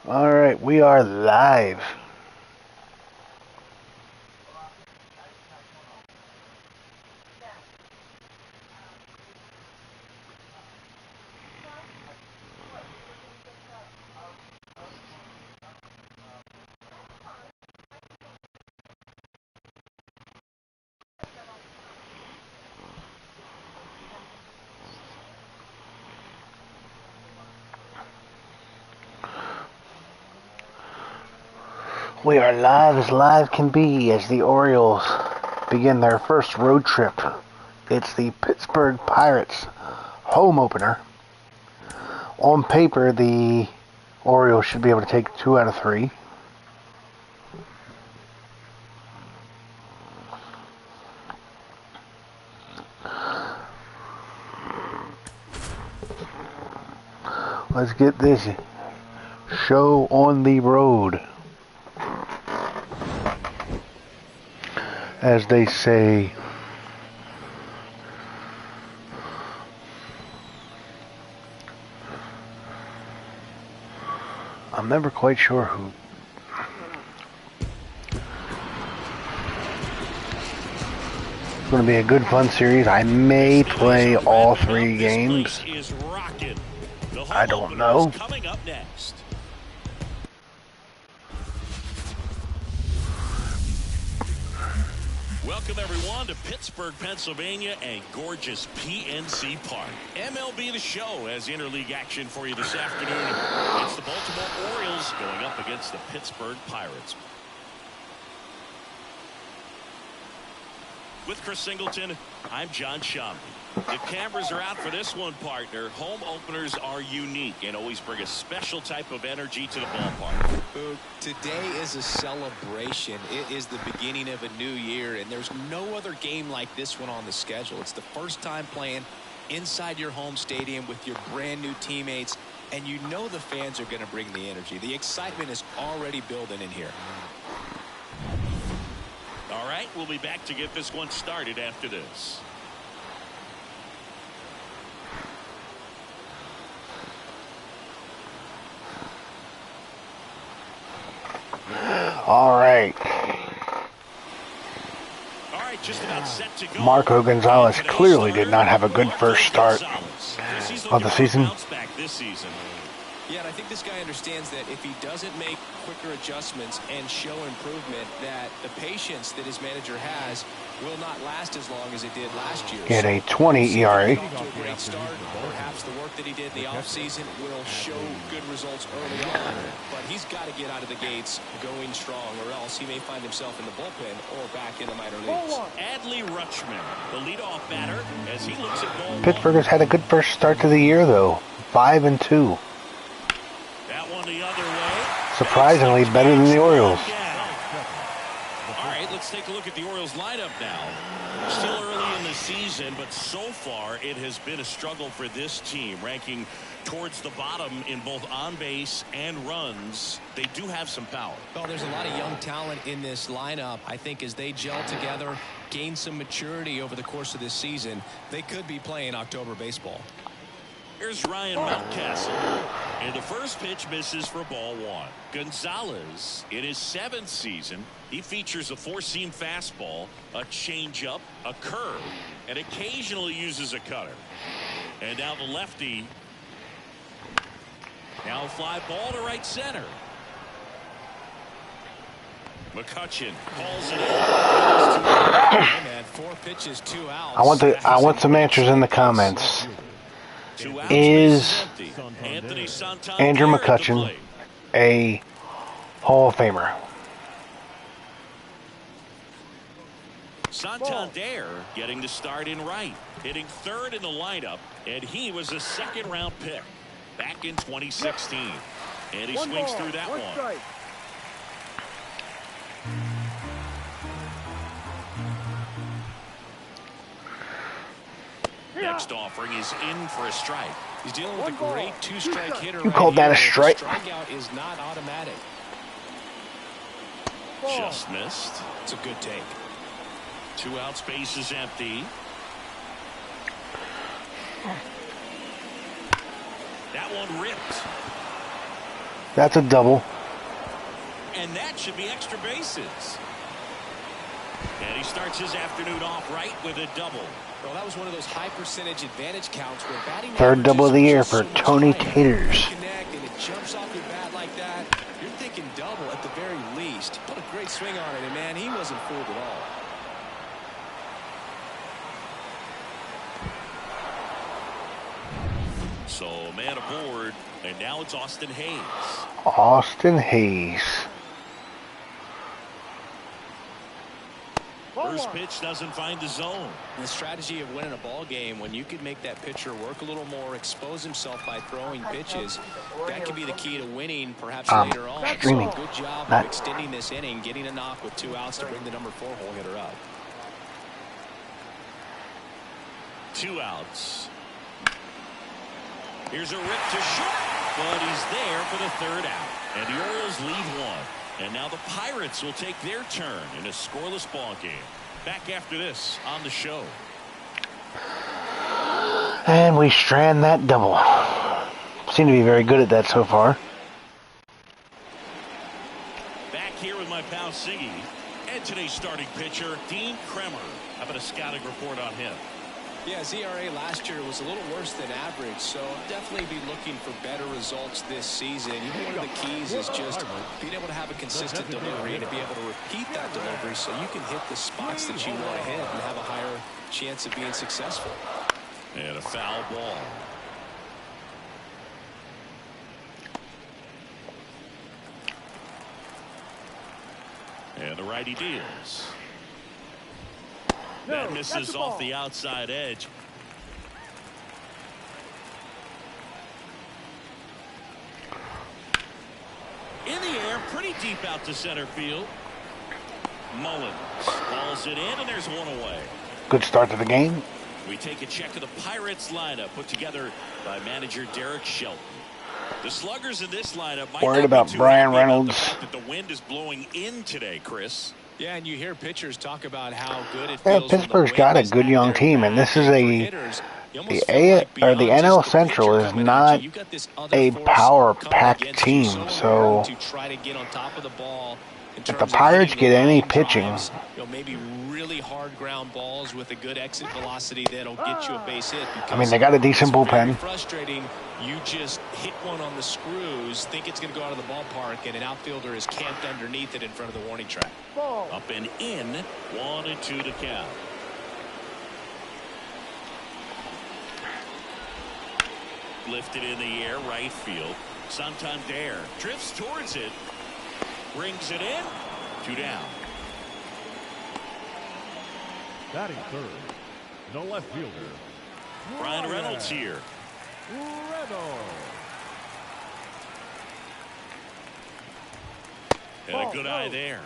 All right, we are live. We are live can be as the Orioles begin their first road trip. It's the Pittsburgh Pirates home opener. On paper, the Orioles should be able to take 2 out of 3. Let's get this show on the road. As they say. I'm never quite sure who. It's going to be a good fun series. I may play all 3 games. I don't know. Coming up next. Welcome everyone to Pittsburgh, Pennsylvania, and gorgeous PNC Park. MLB The Show has interleague action for you this afternoon. It's the Baltimore Orioles going up against the Pittsburgh Pirates. With Chris Singleton, I'm John Shambi. The cameras are out for this one, partner. Home openers are unique and always bring a special type of energy to the ballpark. Today is a celebration. It is the beginning of a new year, and there's no other game like this one on the schedule. It's the first time playing inside your home stadium with your brand new teammates, and you know the fans are going to bring the energy. The excitement is already building in here. All right, we'll be back to get this one started after this. All right. Just about set to go. Marco Gonzalez clearly did not have a good first start of the season. Yeah, and I think this guy understands that if he doesn't make quicker adjustments and show improvement, that the patience that his manager has will not last as long as it did last year. Get a 20 ERA. Great start. Perhaps the work that he did in the offseason will show good results early on, but he's got to get out of the gates going strong, or else he may find himself in the bullpen or back in the minor leagues. Adley Rutschman, the leadoff batter, as he looks at ball. Pittsburgh has had a good first start to the year, though. 5-2. The other way. Surprisingly better than the Orioles. All right, let's take a look at the Orioles lineup now. Still early in the season, but so far it has been a struggle for this team, ranking towards the bottom in both on base and runs. They do have some power. Well, there's a lot of young talent in this lineup. I think as they gel together, gain some maturity over the course of this season, they could be playing October baseball. Here's Ryan Mountcastle. And the first pitch misses for ball 1. Gonzalez, in his 7th season, he features a 4-seam fastball, a changeup, a curve, and occasionally uses a cutter. And now the lefty. Now a fly ball to right center. McCutchen calls it in. 4 pitches, 2 outs. I want some answers in the comments. Is Andrew McCutchen a Hall of Famer? Santander getting the start in right, hitting 3rd in the lineup, and he was a 2nd-round pick back in 2016. And he swings through that one. Next offering is in for a strike. He's dealing with a great 2-strike hitter. You called that a strike? Strikeout is not automatic. Just missed. It's a good take. 2 outs, base is empty. That one ripped. That's a double. And that should be extra bases. And he starts his afternoon off right with a double. Well, that was one of those high percentage advantage counts where batting Third double of the year just for so much Tony higher. Taters. Connect and it jumps off your bat like that. You're thinking double at the very least. Put a great swing on it, and man, he wasn't fooled at all. So man aboard, and now it's Austin Hayes. Austin Hayes. First pitch doesn't find the zone. The strategy of winning a ball game, when you can make that pitcher work a little more, expose himself by throwing pitches, that could be the key to winning perhaps later on. Streaming. So good job of extending this inning, getting a knock with 2 outs to bring the number 4 hole hitter up. 2 outs. Here's a rip to short, but he's there for the 3rd out. And the Orioles lead 1. And now the Pirates will take their turn in a scoreless ball game. Back after this on the show. And we strand that double. Seem to be very good at that so far. Back here with my pal Siggy. And today's starting pitcher, Dean Kremer. How about a scouting report on him? Yeah, his ERA last year was a little worse than average, so I'll definitely be looking for better results this season. One of the keys is just being able to have a consistent delivery and to be able to repeat that delivery so you can hit the spots that you want to hit and have a higher chance of being successful. And a foul ball. And the righty deals. That misses off the outside edge. In the air, pretty deep out to center field. Mullins balls it in, and there's 1 away. Good start to the game. We take a check of the Pirates lineup put together by manager Derek Shelton. The sluggers in this lineup might Worried not be about too Brian happy about Reynolds. the fact that the wind is blowing in today, Chris. Yeah, and you hear pitchers talk about how good it Yeah, feels. when the Pittsburgh's wind got a is good at young their team, and back. this is For a hitters, you almost the feel like or the beyond NL just the Central pitcher is coming at not you, you've got this other a force power-packed coming against you, team, so so important to try to get on top of the ball in if terms the of Pirates hitting get the any line pitching, drives, maybe really hard ground balls with a good exit velocity that'll get you a base hit. I mean, they got a decent it's very bullpen. frustrating. You just hit one on the screws, think it's going to go out of the ballpark, and an outfielder is camped underneath it in front of the warning track. Up and in, 1-2 to count. Lifted in the air, right field. Santander drifts towards it. Brings it in. 2 down. Batting third, the left fielder, Brian Reynolds here. Reynolds. And a good eye there.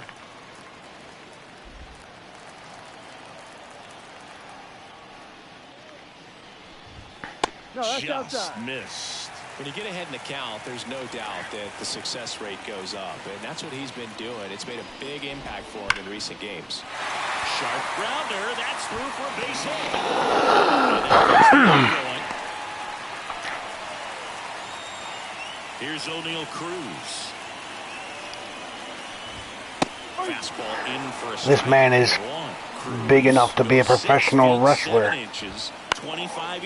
Just missed. When you get ahead in the count, there's no doubt that the success rate goes up, and that's what he's been doing. It's made a big impact for him in recent games. Sharp grounder. That's through for a base hit. And that gets the game going. Here's O'Neal Cruz. Fastball in for a strike. This man is big enough to be a professional wrestler,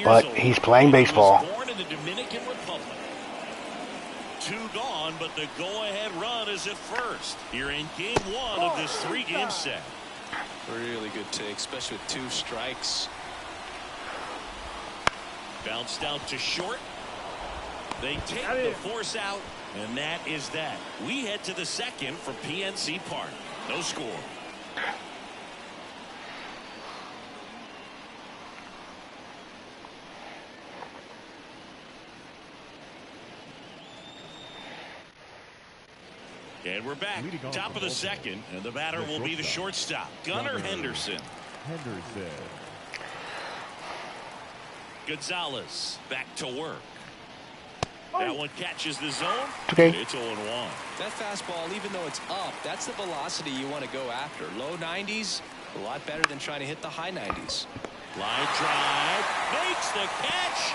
but he's playing baseball. He was born in the Dominican Republic. 2 gone, but the go-ahead run is at first. Here in game 1 of this 3-game set. Really good take, especially with 2 strikes. Bounced out to short. They take the force out, and that is that. We head to the second for PNC Park. No score. And we're back. Top of the second, and the batter will be the shortstop, Gunnar Henderson. Gonzalez back to work. That one catches the zone. Okay. It's 0-1. That fastball, even though it's up, that's the velocity you want to go after. Low 90s, a lot better than trying to hit the high 90s. Line drive, makes the catch.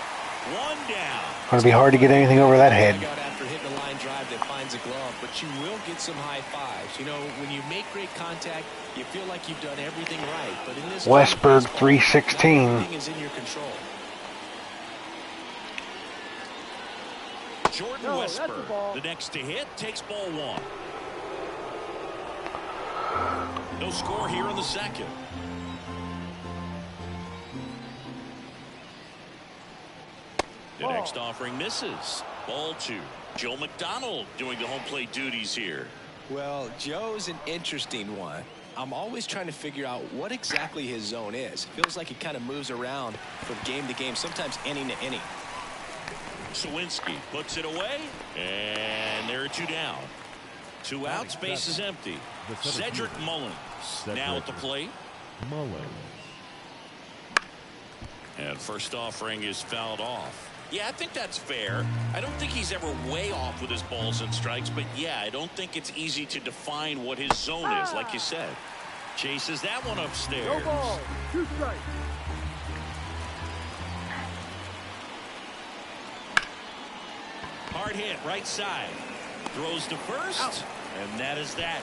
1 down. Going to be hard to get anything over that head. Got after hitting a line drive that finds a glove, but you will get some high fives. You know, when you make great contact, you feel like you've done everything right. But in this Westberg baseball, 316. everything is in your control. Jordan Westberg, the next to hit, takes ball one. No score here in the second. The next offering misses. Ball two. Joe McDonald doing the home plate duties here. Well, Joe's an interesting one. I'm always trying to figure out what exactly his zone is. Feels like he kind of moves around from game to game, sometimes inning to inning. Sawinski puts it away, and there are two down. Two outs, base is empty. Cedric Mullins now at the plate. Mullins. And first offering is fouled off. Yeah, I think that's fair. I don't think he's ever way off with his balls and strikes, but yeah, I don't think it's easy to define what his zone is, like you said. Chases that one upstairs. No ball. 2 strikes. Hard hit, right side. Throws to first, and that is that.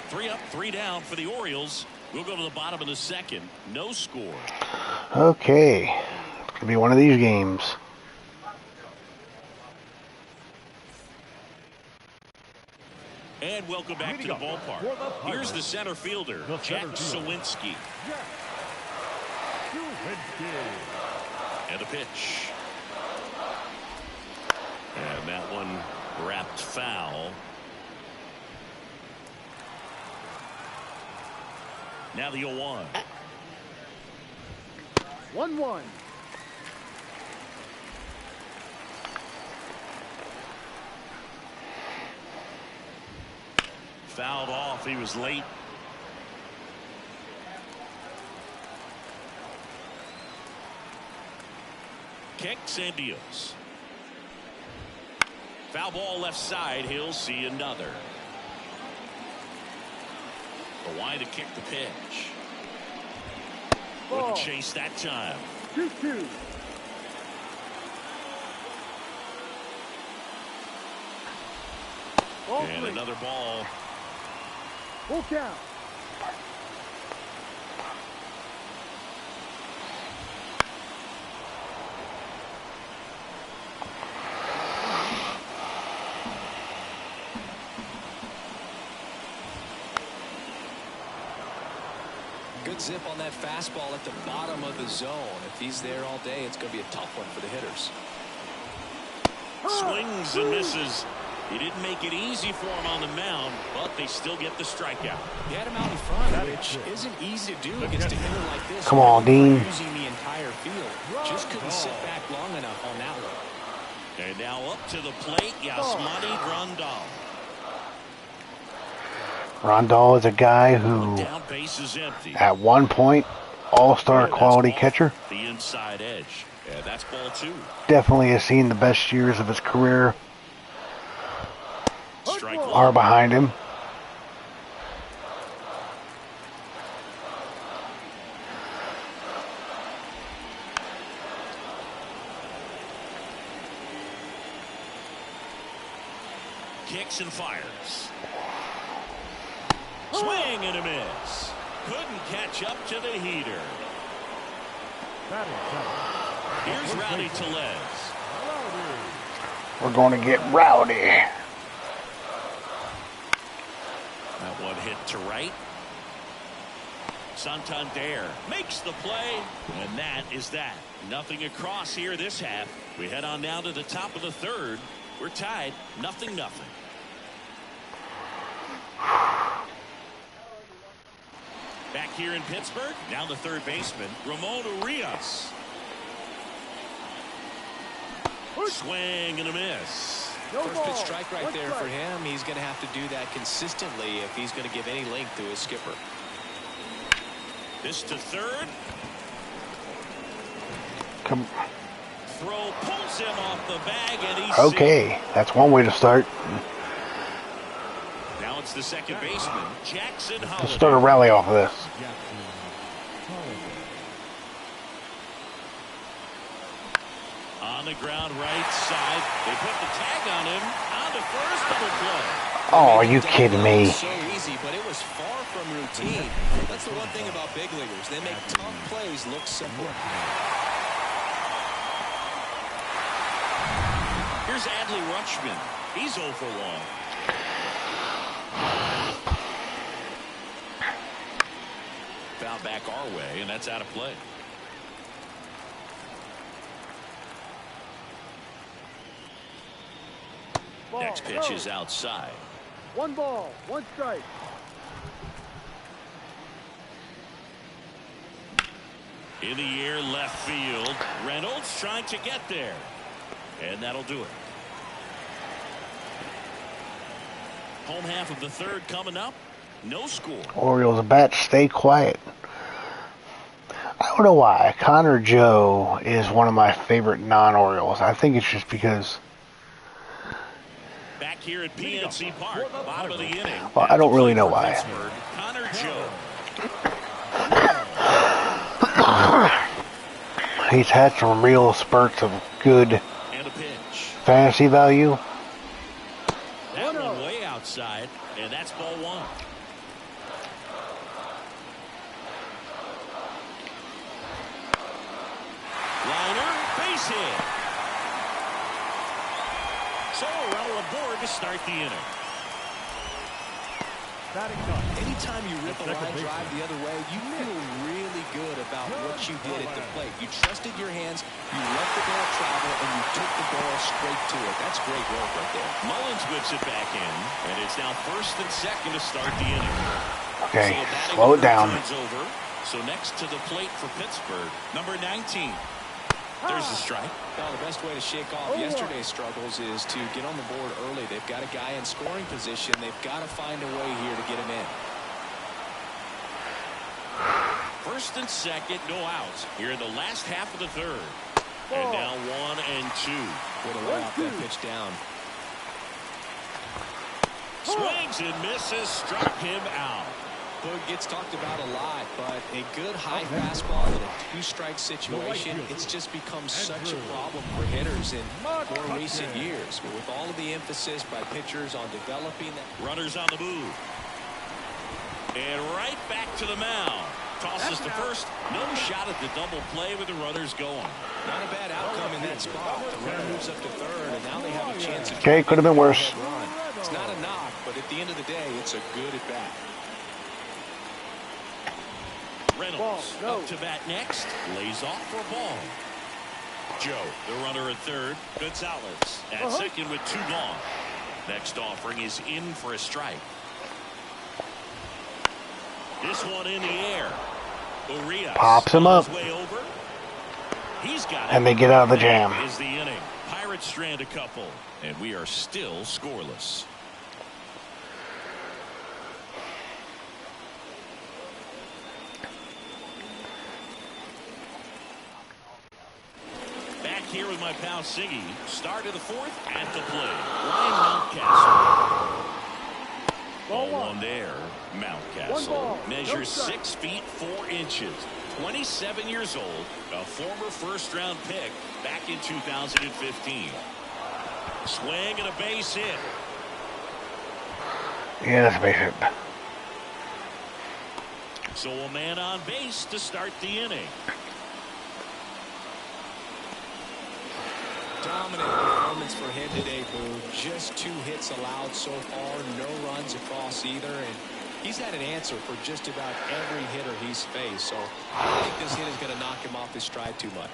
3 up, 3 down for the Orioles. We'll go to the bottom of the second. No score. Okay. It's going to be one of these games. And welcome back to the ballpark. Here's the center fielder, Jack Sawinski. And the pitch. And that one wrapped foul. Now the 0-1. 1-1. Fouled off. He was late. Kicks and deals. Foul ball left side. He'll see another. The wide to kick the pitch. Wouldn't chase that time. 2-2. And another ball. Full count. Good zip on that fastball at the bottom of the zone. If he's there all day, it's going to be a tough one for the hitters. Swings and misses. He didn't make it easy for him on the mound, but they still get the strikeout. He had him out in front, which isn't easy to do against a hitter like this. Come on, Dean. Using the entire field. Just couldn't sit back long enough on that one. And now up to the plate, Yasmani Grandal. Rondal is a guy who, Down base is empty. at one point, all-star quality catcher. The inside edge. Yeah, that's ball two. Definitely has seen the best years of his career Strike are one. behind him. Kicks and fires. Swing and a miss. Couldn't catch up to the heater. Here's Rowdy Tellez. We're going to get rowdy. That one hit to right. Santander makes the play, and that is that. Nothing across here this half. We head on down to the top of the third. We're tied, 0-0. Back here in Pittsburgh, now the third baseman, Ramon Urias. Swing and a miss. First pitch strike right there for him. He's going to have to do that consistently if he's going to give any length to his skipper. This to third. Come. Throw pulls him off the bag, and he's Okay, that's one way to start. Now it's the second baseman, Jackson Let's Holiday. start a rally off of this. On the ground right side. They put the tag on him. On to first, double play. Oh, are you kidding me? So easy, but it was far from routine. That's the one thing about big leaguers. They make tough plays look simple. Here's Adley Rutschman. He's 0 for 1. Foul back our way, and that's out of play. Next pitch is outside. 1 ball, 1 strike. In the air, left field. Reynolds trying to get there. And that'll do it. Home half of the third coming up. No score. Orioles bats stay quiet. I don't know why. Connor Joe is one of my favorite non-Orioles. I think it's just because... Back here at PNC Park, bottom of the inning. Well, I don't really know why. Connor Joe. He's had some real spurts of good And a pitch. fantasy value. That one way outside, and that's ball 1. Liner, base hit. So runner aboard to start the inning. Anytime you rip a line drive the other way, you feel really good about what you did at the plate. You trusted your hands, you let the ball travel, and you took the ball straight to it. That's great work right there. Mullins whips it back in, and it's now first and second to start the inning. Okay, So slow it down. over. So next to the plate for Pittsburgh, number 19. There's a strike. Well, the best way to shake off yesterday's struggles is to get on the board early. They've got a guy in scoring position. They've got to find a way here to get him in. First and second, no outs here in the last half of the third. And now 1 and 2. What a lay off that pitch down. Swings and misses, struck him out. Boog gets talked about a lot, but a good high fastball in a 2-strike situation, it's just become such a problem for hitters in more recent years. But with all of the emphasis by pitchers on developing that. Runners on the move. And right back to the mound. Tosses to first. No shot at the double play with the runners going. Not a bad outcome in that spot. The runner moves up to third, and now they have a chance of. Okay, could have been worse. It's not a knock, but at the end of the day, it's a good at bat. Reynolds up to bat next. Lays off for a ball. Joe, the runner at third. Gonzalez at second with 2 gone. Next offering is in for a strike. This one in the air. Urias pops him up. Way over. He's got it. And they get out of the jam. Is the inning. Pirates strand a couple. And we are still scoreless. Here with my pal Siggy. Start of the fourth at the plate. Ryan Mountcastle. Ball 1 there. Mountcastle measures 6 feet 4 inches. 27 years old. A former first-round pick back in 2015. Swing and a base hit. Yeah, that's a base hit. So a man on base to start the inning. Dominant performance for him today, Boo. Just 2 hits allowed so far, no runs across either, and he's had an answer for just about every hitter he's faced, so I don't think this hit is going to knock him off his stride too much.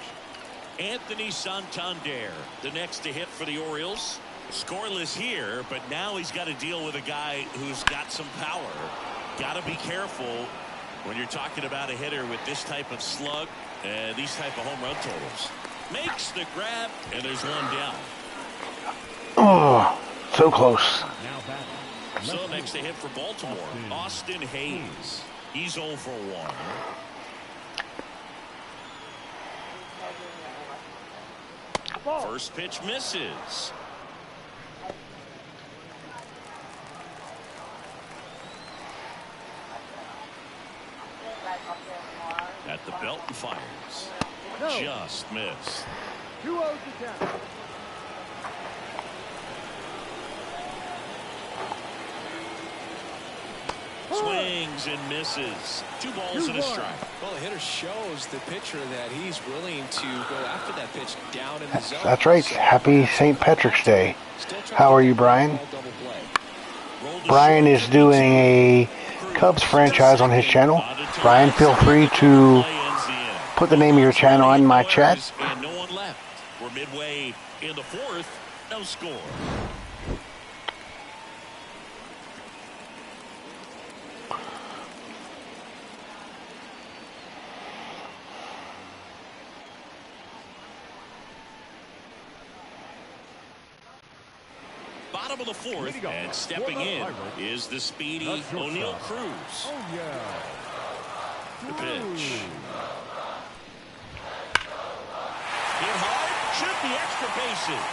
Anthony Santander, the next to hit for the Orioles. Scoreless here, but now he's got to deal with a guy who's got some power. Got to be careful when you're talking about a hitter with this type of slug and these type of home run totals. Makes the grab, and there's one down. Oh, so close. So next to hit for Baltimore, Austin Hayes. He's 0 for 1. First pitch misses. At the belt and fires. Just missed. 2-0 to count. Swings and misses. 2 balls and a strike. Well, the hitter shows the pitcher that he's willing to go after that pitch down in the zone. That's right. Happy St. Patrick's Day. How are you, Brian? Brian is doing a Cubs franchise on his channel. Brian, feel free to put the name of your channel in my chat. And no one left. We're midway in the 4th. No score. Bottom of the 4th, and stepping in is the speedy O'Neal Cruz. Oh, yeah. The pitch. Hit hard, shoot the extra bases.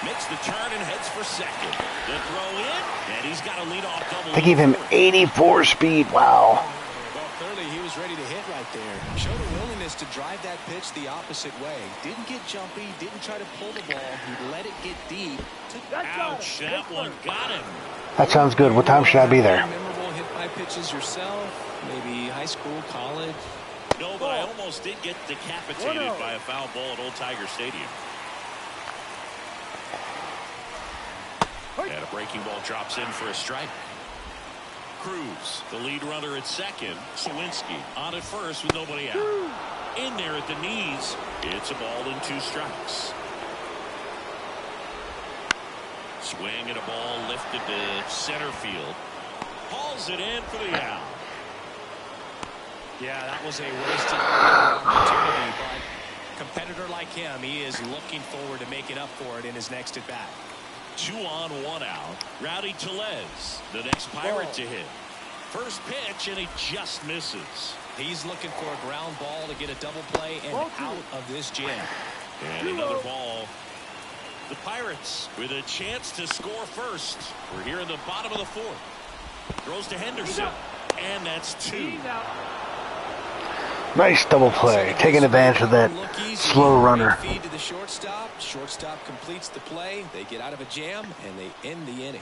Makes the turn and heads for second. The throw in, and he's got a leadoff double. They gave him 84 speed. Wow. Well, clearly he was ready to hit right there. Showed a willingness to drive that pitch the opposite way. Didn't get jumpy, didn't try to pull the ball. He let it get deep. Ouch, that one got him. That sounds good. What time should I be there? Memorable hit by pitches yourself? Maybe high school, college? No, but I almost did get decapitated by a foul ball at Old Tiger Stadium. And a breaking ball drops in for a strike. Cruz, the lead runner at second. Sawinski on at first with nobody out. In there at the knees. It's a ball and 2 strikes. Swing and a ball lifted to center field. Hauls it in for the out. Yeah, that was a wasted opportunity, but competitor like him, he is looking forward to making up for it in his next at bat. 2 on, 1 out. Rowdy Tellez, the next Pirate to hit. First pitch, and he just misses. He's looking for a ground ball to get a double play and out of this jam. And another ball. The Pirates with a chance to score first. We're here in the bottom of the 4th. Throws to Henderson, and that's 2. Nice double play. Taking advantage of that slow runner. Feed to the shortstop. Shortstop completes the play. They get out of a jam, and they end the inning.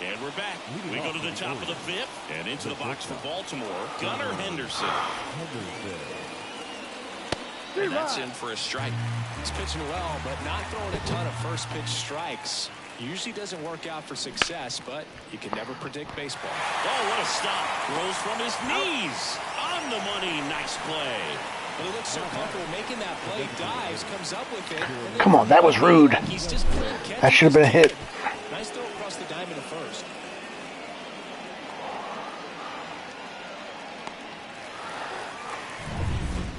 And we're back. We go to the top of the 5th and into the box for Baltimore. Gunnar Henderson. And that's in for a strike. He's pitching well, but not throwing a ton of first pitch strikes. Usually doesn't work out for success, but you can never predict baseball. Oh, what a stop. Throws from his knees. On the money. Nice play. But he looks so comfortable making that play. Dives, comes up with it. Come on, that was rude. That should have been a hit. Nice throw across the diamond at first.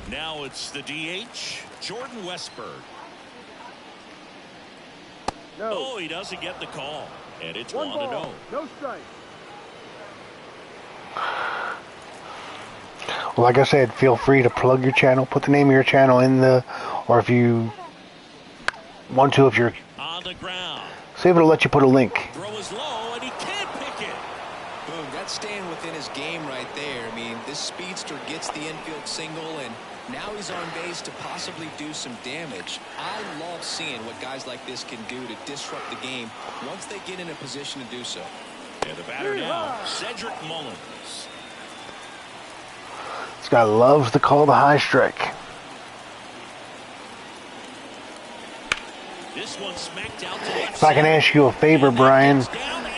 Now it's the DH, Jordan Westberg. No. Oh, he doesn't get the call. And it's 1-0. No strike. Well, like I said, feel free to plug your channel. Put the name of your channel in the, or if you want to, if you're, On the ground. see if it'll let you put a link. Throw is low, and he can't pick it. Boom, that's staying within his game right there. I mean, this speedster gets the infield single, and now he's on base to possibly do some damage. I love seeing what guys like this can do to disrupt the game once they get in a position to do so. And the batter now, Cedric Mullins. This guy loves to call the high strike. This one smacked out to left If I can center. ask you a favor, Brian,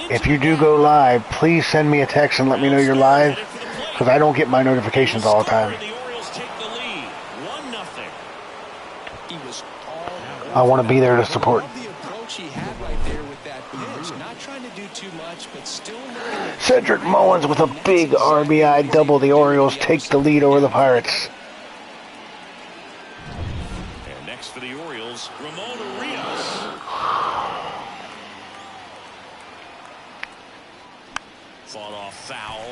if you do go live, please send me a text and let me know you're live, because I don't get my notifications all the time. The Orioles take the lead, 1-0. He was I want to be there to support. the approach he had right there with that pitch. Not trying to do too much, but still looking at Cedric Mullins with a big RBI double. The Orioles take the lead over the Pirates. And next for the Orioles, Ramon Urias. Fought off foul.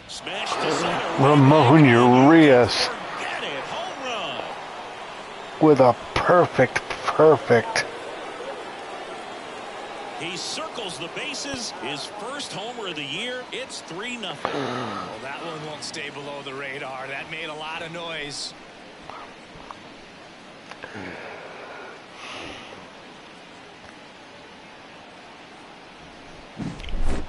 Smashed to center. Ramon Urias Get it, home run. with a perfect. He circles the bases. His first homer of the year. It's 3-0. Well, that one won't stay below the radar. That made a lot of noise.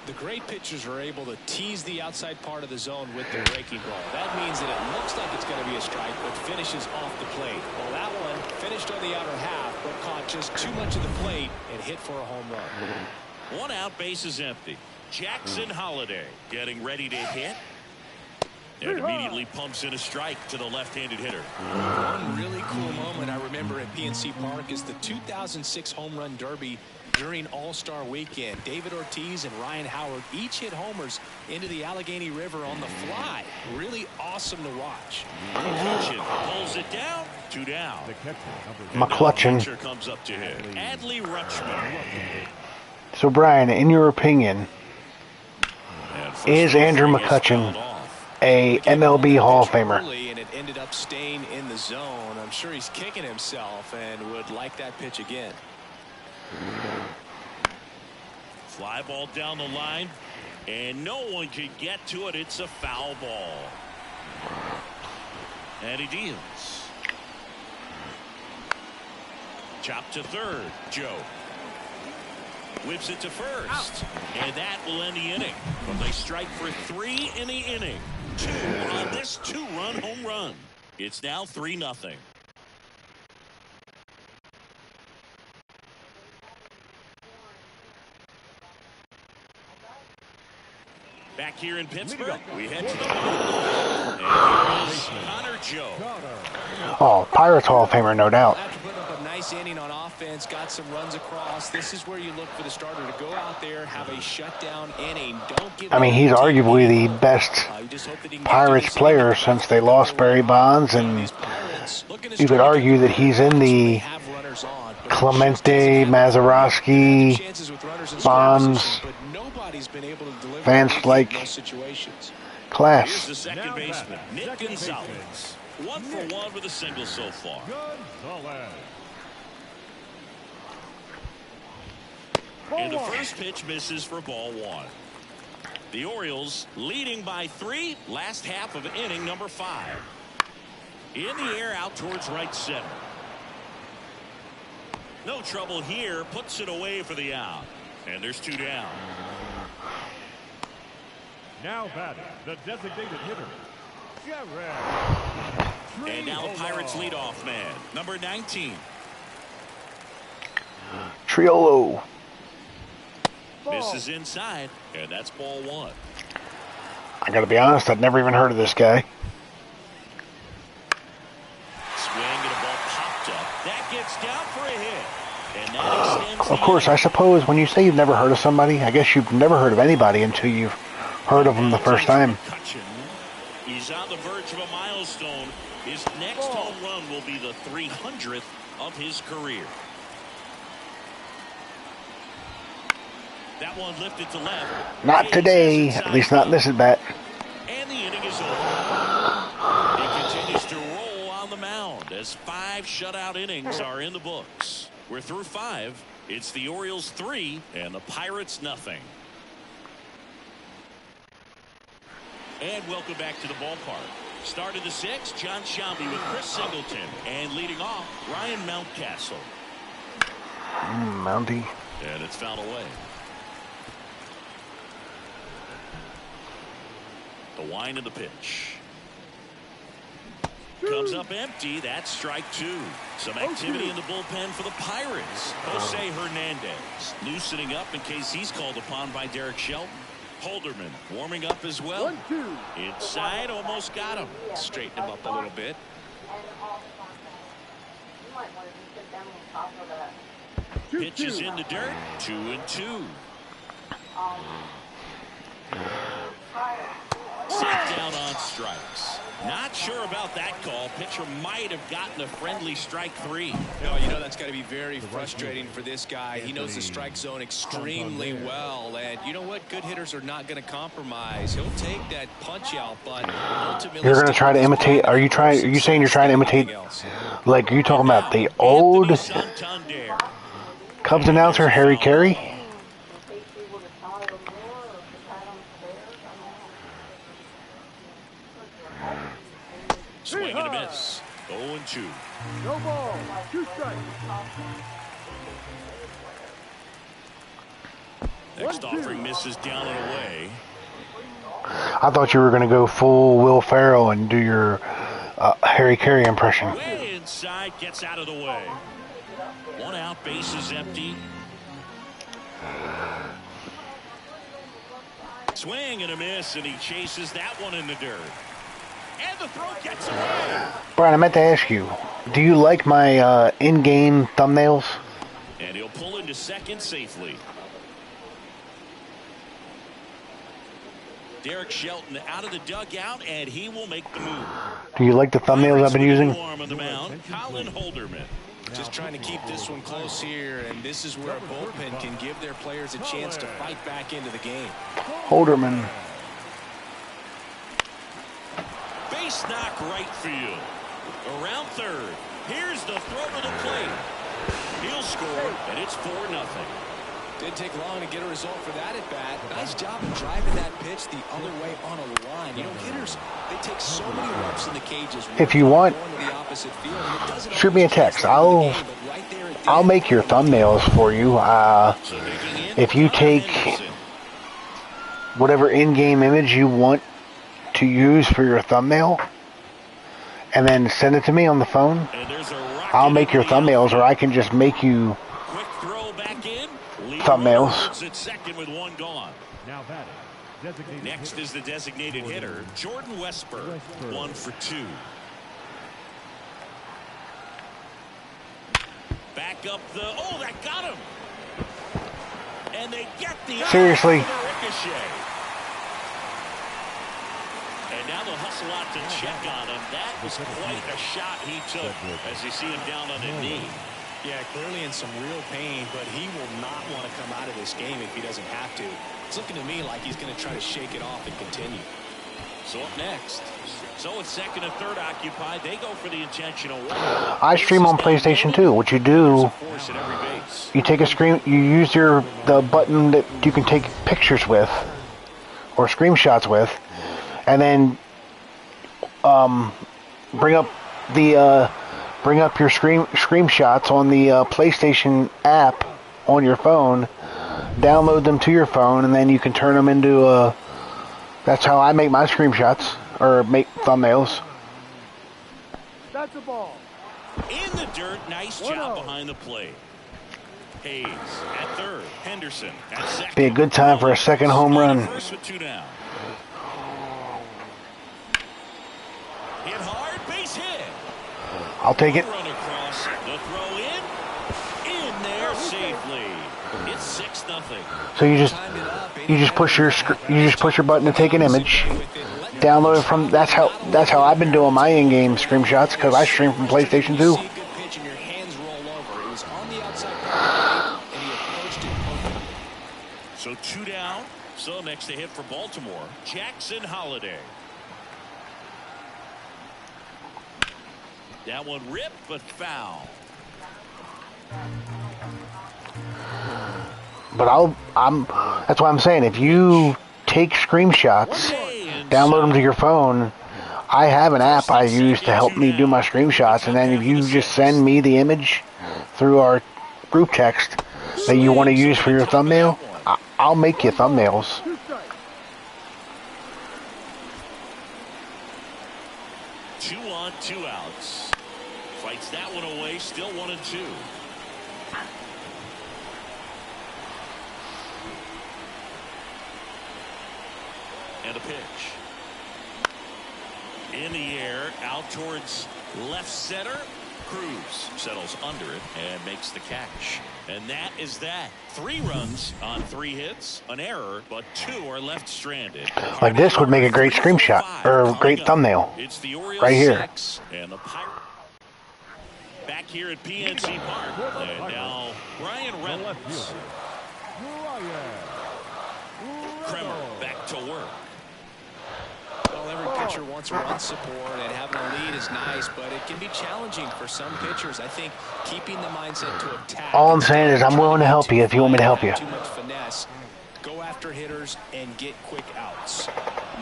The great pitchers are able to tease the outside part of the zone with their breaking ball. That means that it looks like it's going to be a strike, but finishes off the plate. Well, that one finished on the outer half, but caught just too much of the plate and hit for a home run. 1 out, base is empty. Jackson Holiday getting ready to hit. And immediately pumps in a strike to the left-handed hitter. One really cool moment I remember at PNC Park is the 2006 Home Run Derby during All-Star Weekend. David Ortiz and Ryan Howard each hit homers into the Allegheny River on the fly. Really awesome to watch. McCutchen pulls it down. 2 down. McCutchen. Comes up to hit. Adley Rutschman. So, Brian, in your opinion, is Andrew McCutchen a MLB Hall of Famer? And it ended up staying in the zone. I'm sure he's kicking himself and would like that pitch again. Fly ball down the line, and no one can get to it. It's a foul ball. And he deals. Chop to third. Joe whips it to first, and that will end the inning. But they strike for 3 in the inning. 2 on this 2-run home run. It's now 3-0. Back here in Pittsburgh, we head to the bottom. And here is Connor Joe. Oh, Pirates Hall of Famer, no doubt. After putting up a nice inning on offense, got some runs across. This is where you look for the starter to go out there, have a shutdown inning. Don't give. I mean, he's arguably the best Pirates player since they lost Barry Bonds, and you could argue that he's in the Clemente, Mazeroski, Bonds, fans like class. Here's the second baseman, Nick Gonzalez. 1 for 1 with a single so far. And the first pitch misses for ball 1. The Orioles leading by 3, last half of inning number 5. In the air out towards right center. No trouble here, puts it away for the out. And there's 2 down. Now batting, the designated hitter, And now the Pirates leadoff man, number 19. Triolo. Misses inside, and that's ball 1. I gotta be honest, I'd never even heard of this guy. Swing and a ball popped up. That gets down for a hit. And that extends. Of course, I suppose when you say you've never heard of somebody, I guess you've never heard of anybody until you've heard of them the first time. He's on the verge of a milestone. His next home run will be the 300th of his career. That one lifted to left. Not today, at least not in this at bat. And the inning is over. He continues to roll on the mound as 5 shutout innings are in the books. We're through 5. It's the Orioles 3 and the Pirates nothing. And welcome back to the ballpark. Start of the 6th, John Shelby with Chris Singleton. And leading off, Ryan Mountcastle. Mountie. And it's fouled away. The wind of the pitch. Comes up empty. That's strike 2. Some activity in the bullpen for the Pirates. Jose Hernandez loosening up in case he's called upon by Derek Shelton. Holderman warming up as well. Inside, almost got him. Straighten him up a little bit. Pitch is in the dirt. 2-2. Set down on strikes. Not sure about that call. Pitcher might have gotten a friendly strike 3. No, you know that's got to be very frustrating for this guy. He knows the strike zone extremely well, and you know what? Good hitters are not going to compromise. He'll take that punch out, but ultimately You're going to try to imitate. Are you saying you're trying to imitate? Like, are you talking about the old Cubs announcer Harry Carey? Swing and a miss. 0-2. No ball. 2 strikes. Next offering misses down and away. I thought you were going to go full Will Ferrell and do your Harry Carey impression. Way inside, gets out of the way. 1 out, bases empty. Swing and a miss, and he chases that one in the dirt. And the throw gets away. Brian, I meant to ask you, do you like my in-game thumbnails? And he'll pull into second safely. Derek Shelton out of the dugout, and he will make the move. Do you like the thumbnails I've been using? On the mound, Colin Holderman. Just trying to keep this one close here, and this is where a bullpen can give their players a chance to fight back into the game. Holderman. Base knock right field. Around third. Here's the throw to the plate. He'll score, and it's 4-0. Didn't take long to get a result for that at bat. Nice job of driving that pitch the other way on a line. You know, hitters, they take so many reps in the cages. If you want, shoot me a text. I'll make your thumbnails for you. If you take whatever in-game image you want to use for your thumbnail and then send it to me on the phone, I'll make your thumbnails, or I can just make you thumbnails. At second with 1 gone. Now batting. Next is the designated hitter, Jordan Westburg, 1 for 2. Back up the, that got him. And they get the seriously. Ricochet. And now they'll hustle out to check on him. That was quite a shot he took as you see him down on the knee. Yeah, clearly in some real pain, but he will not want to come out of this game if he doesn't have to. It's looking to me like he's going to try to shake it off and continue. So up next. So it's second and third occupied. They go for the intentional walk. I stream on PlayStation 2. What you do, you take a screen, you use the button that you can take pictures with or screenshots with, and then bring up your screenshots on the PlayStation app on your phone, download them to your phone, and then you can turn them into that's how I make my screenshots, or make thumbnails. That's a ball. In the dirt, nice job behind the plate. Hayes at third, Henderson at second. Be a good time for a second home run. First with 2 down. Hit hard, base hit. I'll take it. Run across, the throw in there safely. It's 6-0. So you just push your button to take an image, download it from. That's how I've been doing my in-game screenshots, because I stream from PlayStation 2. So 2 down. So next to hit for Baltimore, Jackson Holliday. That one ripped, but foul. But that's why I'm saying, if you take screenshots, download them to your phone, I have an app I use to help me do my screenshots, and then if you just send me the image through our group text that you want to use for your thumbnail, I'll make you thumbnails. 2 on, 2 outs. Fights that one away, still 1-2. And a pitch. In the air, out towards left center. Cruz settles under it and makes the catch. And that is that. 3 runs on 3 hits, an error, but 2 are left stranded. Like this would make a great screenshot or a great thumbnail. It's the Orioles right here. 6 and the Pirates back here at PNC Park. And now Ryan Reynolds. Kremer back to work. Well, every pitcher wants run support, and having a lead is nice, but it can be challenging for some pitchers. I think keeping the mindset to attack. All I'm saying is I'm willing to help you if you want me to help you. Too much finesse. Go after hitters and get quick outs.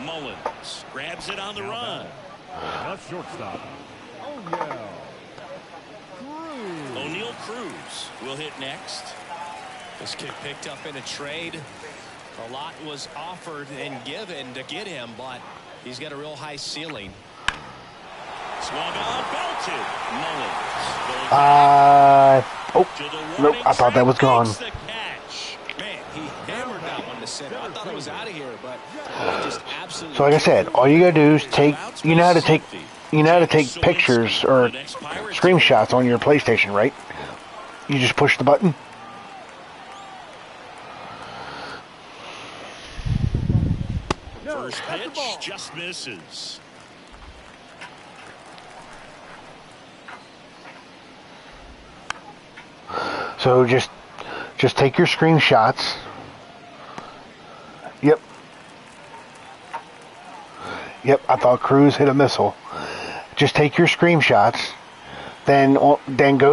Mullins grabs it on the run. That's shortstop. Oh, yeah. O'Neal Cruz will hit next. This kid picked up in a trade. A lot was offered and given to get him, but he's got a real high ceiling. Swung on, belted. Oh, nope, I thought that was gone. Man, he hammered that one to center. I thought it was out of here, but just absolutely. So like I said, all you gotta do is take, you know how to take pictures or screenshots on your PlayStation, right? You just push the button. First pitch just misses. So just take your screenshots. Yep, I thought Cruz hit a missile. Just take your screenshots, then go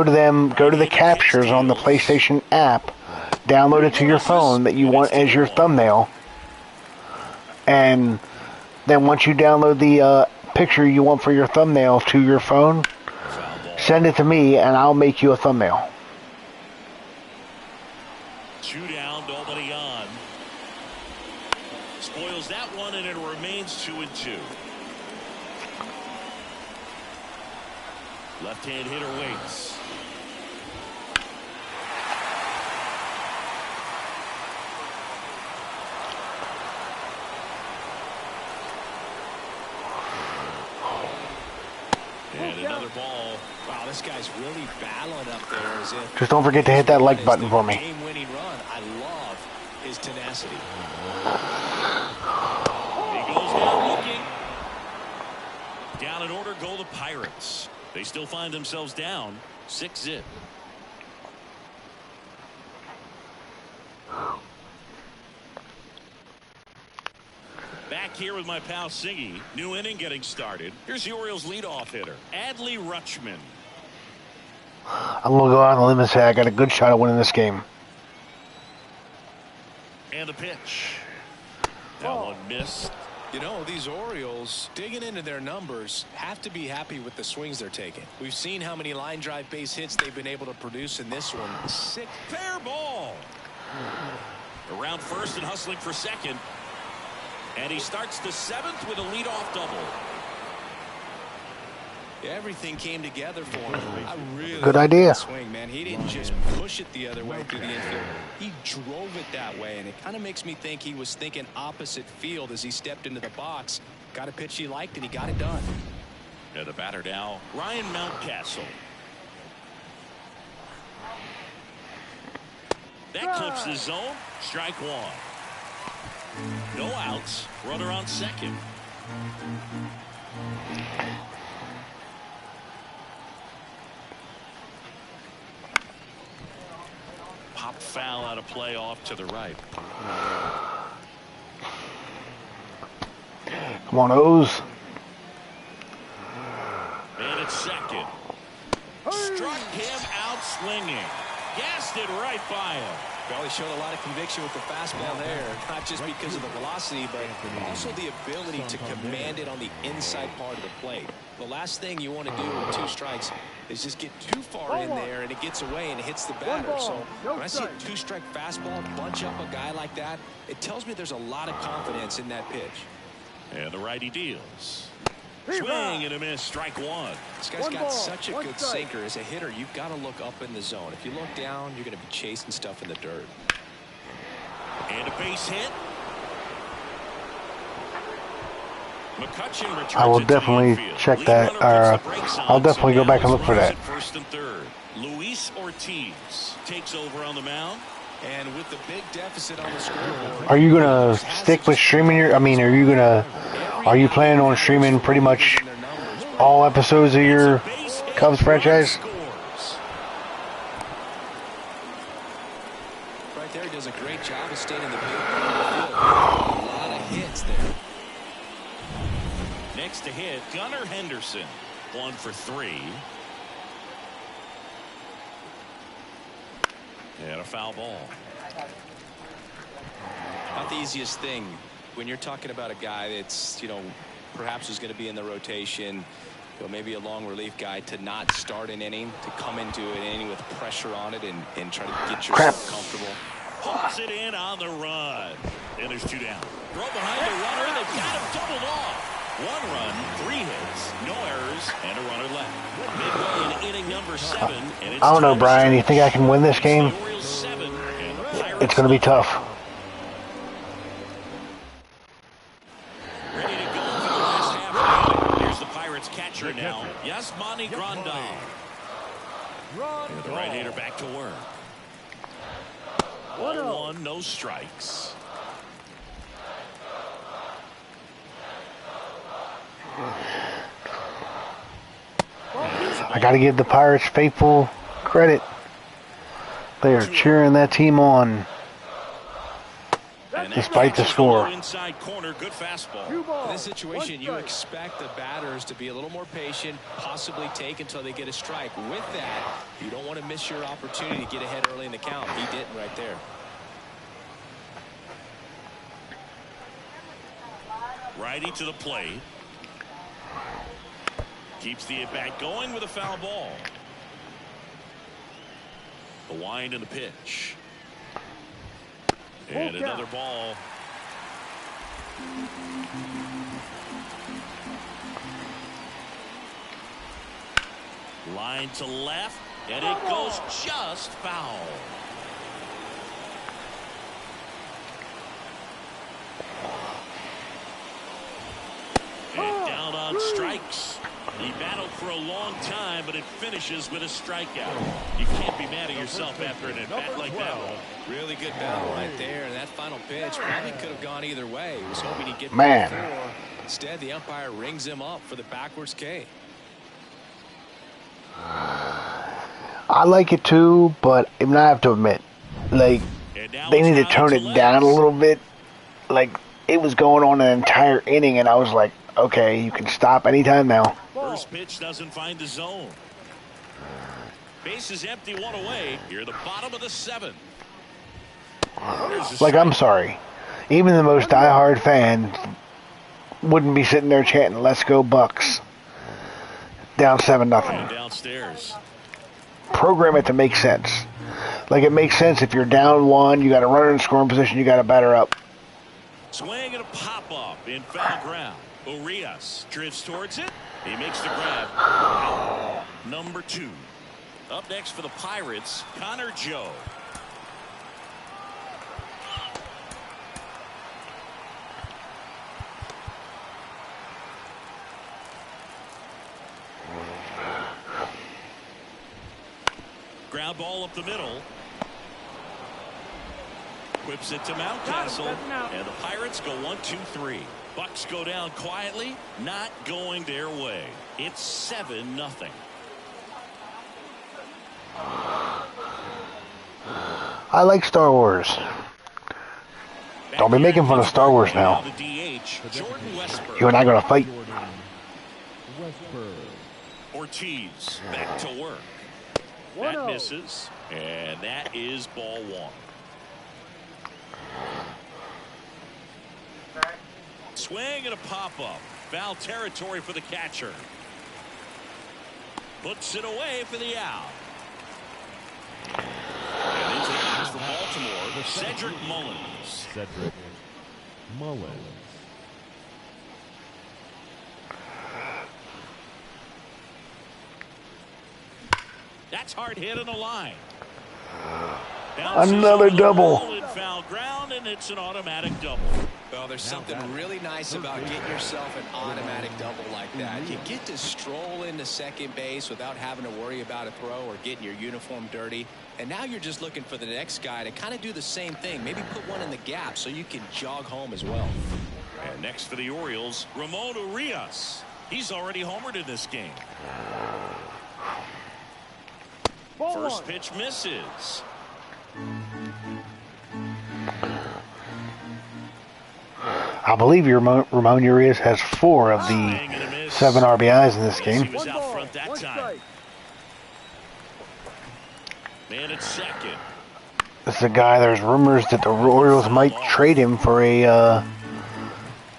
to the captures on the PlayStation app, download it to your phone that you want as your thumbnail, and then once you download the picture you want for your thumbnail to your phone, send it to me and I'll make you a thumbnail. 2 down, nobody on. Spoils that one, and it remains 2-2. Left-hand hitter waits. And another ball. Wow, this guy's really battling up there as if. Just don't forget to hit that like button for me. Game-winning run. I love his tenacity. He goes down looking. Down in order go the Pirates. They still find themselves down 6-0. Back here with my pal Siggy. New inning getting started. Here's the Orioles leadoff hitter, Adley Rutschman. I'm going to go out on a limb and say I got a good shot at winning this game. And the pitch. That one missed. You know, these Orioles, digging into their numbers, have to be happy with the swings they're taking. We've seen how many line drive base hits they've been able to produce in this one. 6. Fair ball. Around first and hustling for second. And he starts the 7th with a leadoff double. Everything came together for him. I really good idea. Swing, man. He didn't just push it the other way through the infield. He drove it that way, and it kind of makes me think he was thinking opposite field as he stepped into the box. Got a pitch he liked, and he got it done. And the batter now, Ryan Mountcastle. That clips the zone. Strike 1. No outs. Runner on second. Pop foul out of play off to the right. Come on, O's. And it's second. Struck him out swinging. Gassed it right by him. Well, he showed a lot of conviction with the fastball there, not just because of the velocity, but also the ability to command it on the inside part of the plate. The last thing you want to do with 2 strikes is just get too far in there and it gets away and it hits the batter. So when I see a 2-strike fastball bunch up a guy like that, it tells me there's a lot of confidence in that pitch. And the righty deals. Swing and a miss. Strike 1. This guy's got such a good sinker. As a hitter, you've got to look up in the zone. If you look down, you're going to be chasing stuff in the dirt. And a base hit. McCutcheon returns I will it to the definitely infield. check Lead that. runner puts the brakes on, I'll definitely so go back now and look it's for runners that. at first and third. Luis Ortiz takes over on the mound. And with the big deficit on the scoreboard, Are you gonna stick with streaming your? I mean, are you planning on streaming pretty much all episodes of your Cubs franchise? right there, he does a great job of staying in the big part of the field. A lot of hits there. Next to hit, Gunnar Henderson, 1 for 3. And a foul ball. Not the easiest thing when you're talking about a guy that's, perhaps is going to be in the rotation, maybe a long relief guy, to not start an inning, to come into an inning with pressure on it and try to get yourself comfortable. Pulls it in on the run. And there's 2 down. Throw behind the runner, and they've got him doubled off. 1 run, 3 hits, no errors, and a runner left. Midway in inning number 7. And it's I don't know, Brian. You think I can win this game? the Orioles 7 and the Pirates It's going to be tough. ready to go for the last half of the inning. Here's the Pirates catcher now, Yasmani Grandal. And the right-hander back to work. 1-1, no strikes. I got to give the Pirates faithful credit. They are cheering that team on, despite the score. Inside corner, good fastball. In this situation, you expect the batters to be a little more patient, possibly take until they get a strike. With that, you don't want to miss your opportunity to get ahead early in the count. He didn't right there. Righty to the plate. Keeps the at-bat going with a foul ball. The wind and the pitch. And another ball. Line to left, and it goes just foul. And down on strikes. He battled for a long time, but it finishes with a strikeout. You can't be mad at yourself after an at-bat like that one. Really good battle right there. And that final pitch probably could have gone either way. He was hoping he'd get Man. back 4. Instead, the umpire rings him up for the backwards K. I like it too, but I have to admit, like, they need to tone it down a little bit. Like, it was going on an entire inning, and I was like, okay, you can stop anytime now. First pitch doesn't find the zone. Base is empty, 1 away. Here, the bottom of the 7th. Like, I'm sorry. Even the most diehard fan wouldn't be sitting there chanting, "Let's go Bucks." Down 7-0. Downstairs. Program it to make sense. Like, it makes sense if you're down 1, you got a runner in scoring position, you got to batter up. Swing and a pop-up in foul ground. Urias drifts towards it. He makes the grab. Out. Number 2. Up next for the Pirates, Connor Joe. Ground ball up the middle. Whips it to Mountcastle, and the Pirates go 1-2-3. Bucks go down quietly, not going their way. It's 7-0. I like Star Wars. Don't be making fun of Star Wars now. The DH, Jordan Westburg. You and I gonna fight. Ortiz back to work. That misses, and that is ball 1. Swing and a pop-up. Foul territory for the catcher. Puts it away for the out. And into the box for Baltimore, Cedric Mullins. Cedric Mullins. That's hard hit on the line. Another double. In foul ground, and it's an automatic double. Well, there's something really nice about getting yourself an automatic double like that. You get to stroll into second base without having to worry about a throw or getting your uniform dirty. And now you're just looking for the next guy to kind of do the same thing. Maybe put one in the gap so you can jog home as well. And next for the Orioles, Ramon Urias. He's already homered in this game. First pitch misses. I believe Ramon Urias has 4 of the 7 RBIs in this game. He was out front that time. Man at second. This is a guy, there's rumors that the Orioles might trade him for a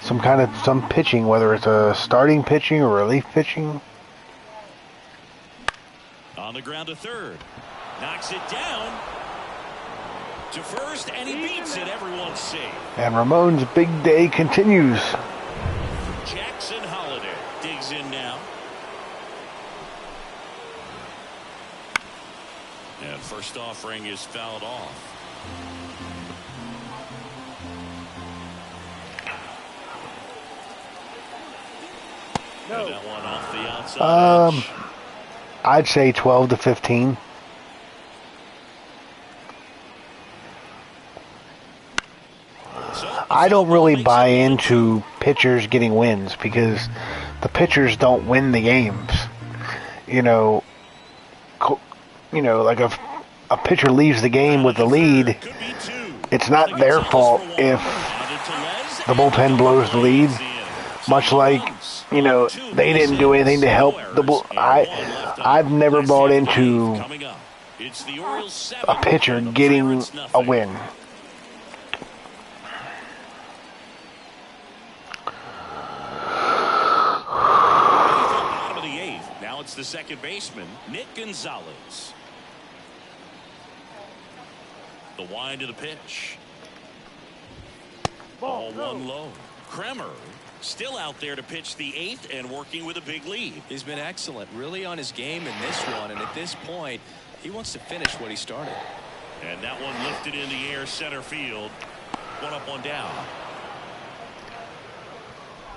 some pitching, whether it's a starting pitching or relief pitching. On the ground to third. Knocks it down to first, and he beats it. Everyone's safe. And Ramon's big day continues. Jackson Holiday digs in now. And first offering is fouled off. No. And that one off the outside edge. I'd say 12 to 15. I don't really buy into pitchers getting wins because the pitchers don't win the games. Like if a pitcher leaves the game with the lead, it's not their fault if the bullpen blows the lead. Much like, they didn't do anything to help the bull. I've never bought into a pitcher getting a win. It's the second baseman, Nick Gonzalez. The wind of the pitch. Ball one low. Kremer still out there to pitch the 8th and working with a big lead. He's been excellent, really on his game in this one, and at this point, he wants to finish what he started. And that one lifted in the air, center field. One up, one down.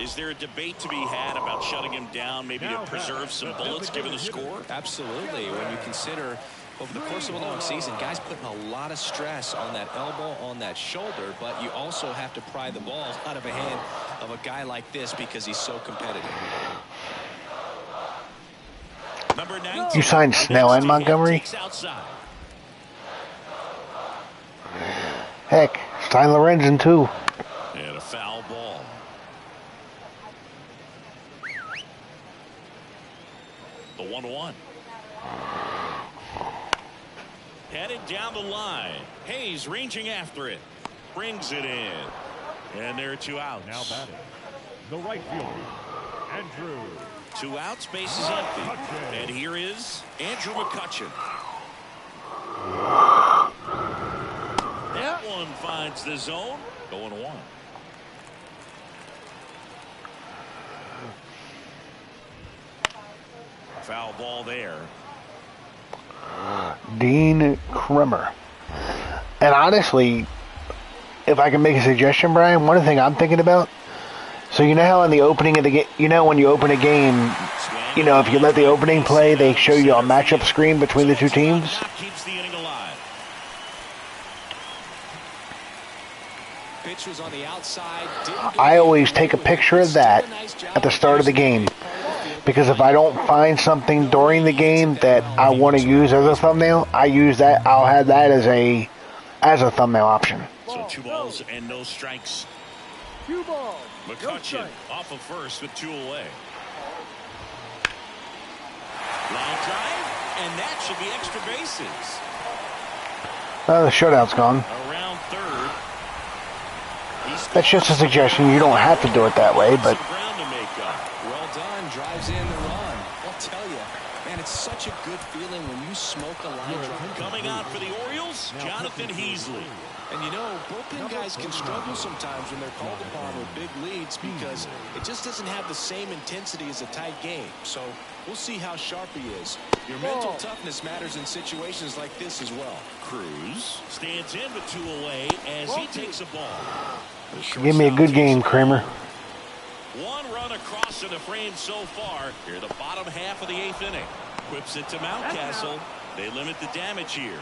Is there a debate to be had about shutting him down, maybe to preserve some bullets given the score? Absolutely. When you consider over the course of a long season, guys putting a lot of stress on that elbow, on that shoulder, but you also have to pry the ball out of a hand of a guy like this because he's so competitive. Number 19. You signed Snell and Montgomery? Heck, sign Lorenzen too. And a foul ball. The 1-1. Headed down the line. Hayes ranging after it. Brings it in. And there are 2 outs. Now batting, the right fielder, Andrew. 2 outs, base is empty. And here is Andrew McCutchen. That one finds the zone. Going 1. Foul ball there. Dean Kremer. And honestly, if I can make a suggestion, Brian, one thing I'm thinking about, so you know how in the opening of the game, when you open a game, if you let the opening play, they show you a matchup screen between the 2 teams. Keeps the inning alive. Pitch was on the outside. I always take a picture of that at the start of the game. Because if I don't find something during the game that I want to use as a thumbnail, I use that. I'll have that as a thumbnail option. So 2 balls and no strikes. 2 balls. McCutchen off of first with 2 away. Line drive, and that should be extra bases. The shutout's gone. Around third. That's just a suggestion. You don't have to do it that way, but. Well done, drives in the run. I'll tell you, man, it's such a good feeling when you smoke a line drive. Coming out for the Orioles, Jonathan Heasley. And bullpen guys can struggle sometimes when they're called upon with big leads because it just doesn't have the same intensity as a tight game. So we'll see how sharp he is. Your mental toughness matters in situations like this as well. Cruz stands in with 2 away as he takes a ball. Give me a good game, Kramer. One run across in the frame so far. Here, the bottom half of the 8th inning. Whips it to Mountcastle. They limit the damage here.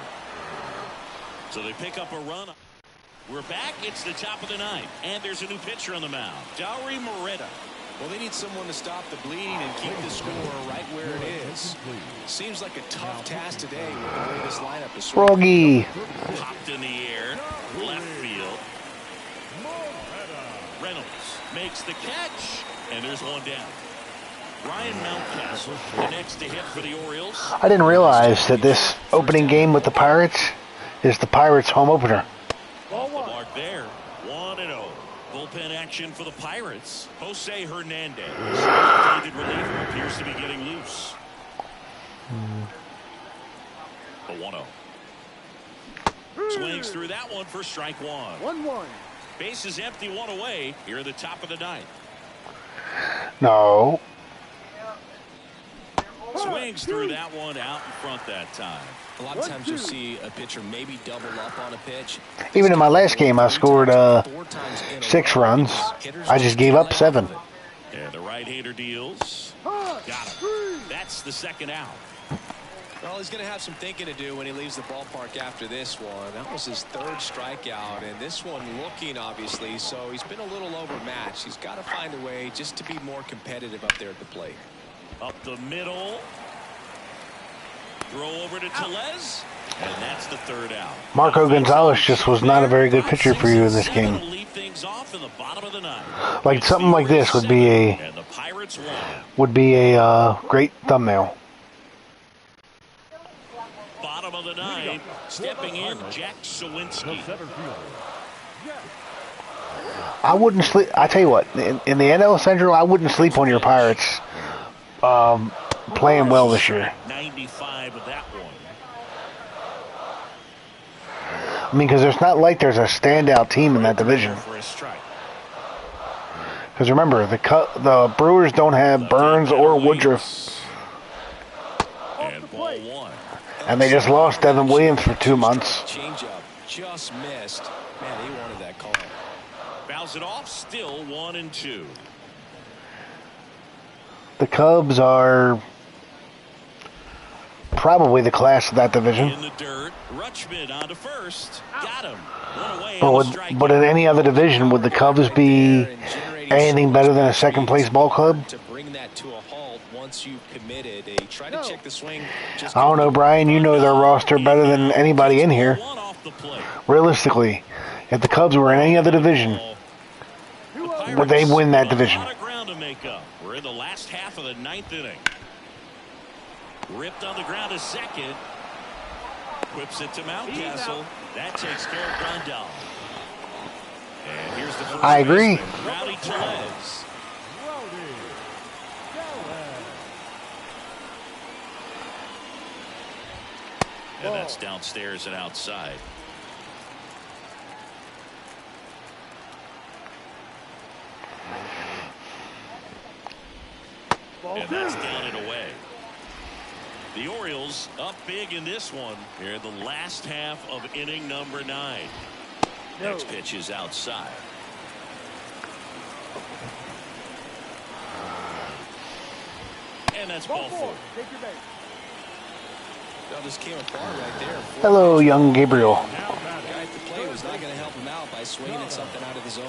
So they pick up a run. We're back. It's the top of the 9th. And there's a new pitcher on the mound. Dauri Moreta. Well, they need someone to stop the bleeding and keep the score right where it is. Seems like a tough task today with the way this lineup is. Froggy. Popped in the air. Left field. Reynolds makes the catch. And there's one down. Ryan Mountcastle, the next to hit for the Orioles. I didn't realize that this opening game with the Pirates is the Pirates' home opener. Off the mark there. 1-0. Bullpen action for the Pirates. Jose Hernandez. Left-handed reliever appears to be getting loose. The 1-0. Swings through that one for strike one. 1-1. Base is empty, one away. Here at the top of the 9th. No. Swings through that one out in front that time. A lot of times you'll see a pitcher maybe double up on a pitch. Even in my last game, I scored 6 runs. I just gave up 7. And the right-hander deals. Got him. That's the second out. Well, he's going to have some thinking to do when he leaves the ballpark after this one. That was his 3rd strikeout, and this one looking, obviously, so he's been a little overmatched. He's got to find a way just to be more competitive up there at the plate. Up the middle. Throw over to Tellez. And that's the 3rd out. Marco Gonzalez just was not a very good pitcher for you in this game. Lead things off in the bottom of the 9th. Like something like this would be And the Pirates won. a great thumbnail. Bottom of the 9th. Stepping in, Jack Sawinski. I wouldn't sleep. I tell you what, in the NL Central, I wouldn't sleep on your Pirates playing well this year. 95 of that one. I mean, because it's not like there's a standout team in that division. For a strike. Because remember, the Brewers don't have Burns or Woodruff, And ball 1. and they just lost Devin Williams for 2 months. Changeup just missed. Man, he wanted that call. Fouls it off, still 1-2. The Cubs are probably the class of that division. In the dirt, Rutschman on to first. Got him. One away. But in any other division, would the Cubs be anything better than a second-place ball club? To bring that to a halt once you've committed, they try to check the swing. I don't know, Brian. You know their roster better than anybody in here. One off the plate. Realistically, if the Cubs were in any other division, would they win that division? A lot of ground to make up. We're in the last half of the 9th inning. Ripped on the ground to second. Whips it to Mountcastle. That takes care of Grandal. And here's the first I agree. baseman, Rowdy Tellez. And that's downstairs and outside. And that's down and away. The Orioles up big in this one. Here in the last half of inning number 9. Next pitch is outside. And that's ball 4. Well, this came apart right there. Hello, young Gabriel. The guy at the plate was not going to help him out by swinging at something out of the zone.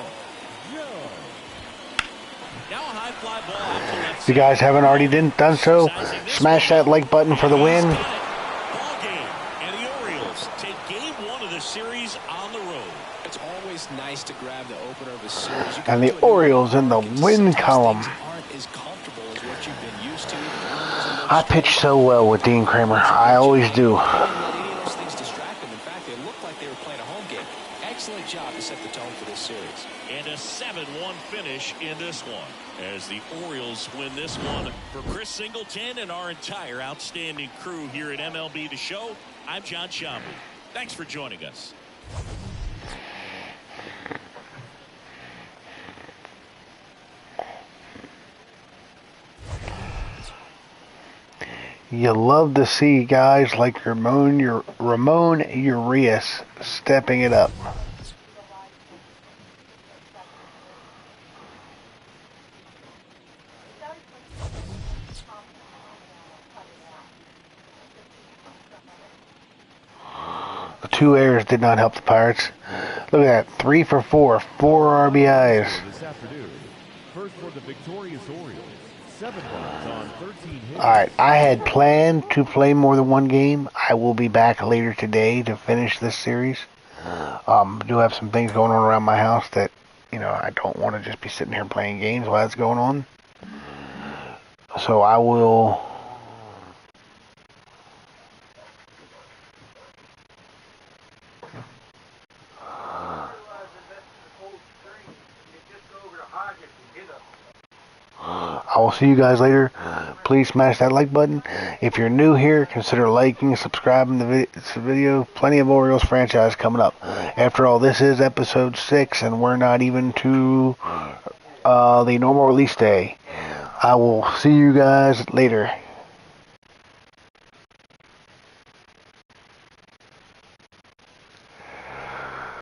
Now a high fly ball out to left. If you guys haven't already done so, smash that like button for the win. Ball game, and the Orioles take game 1 of the series on the road. It's always nice to grab the opener of a series. And the Orioles in the win column. Aren't as comfortable as what you've been used to. I pitch so well with Dean Kramer. I always do. Let any of those things distract them. In fact, they looked like they were playing a home game. Excellent job to set the tone for this series. And a 7-1 finish in this one as the Orioles win this one. For Chris Singleton and our entire outstanding crew here at MLB The Show, I'm John Shambu. Thanks for joining us. You love to see guys like Ramon Urias stepping it up. 2 errors did not help the Pirates. Look at that, 3 for 4, 4 RBIs. This afternoon, first for the victorious Orioles, 7 runs on 13 hits. Alright, I had planned to play more than one game. I will be back later today to finish this series. Do have some things going on around my house that, I don't want to just be sitting here playing games while that's going on. So I will... I will see you guys later. Please smash that like button. If you're new here, consider liking, subscribing to this video. Plenty of Orioles franchise coming up. After all, this is episode 6, and we're not even to the normal release day. I will see you guys later.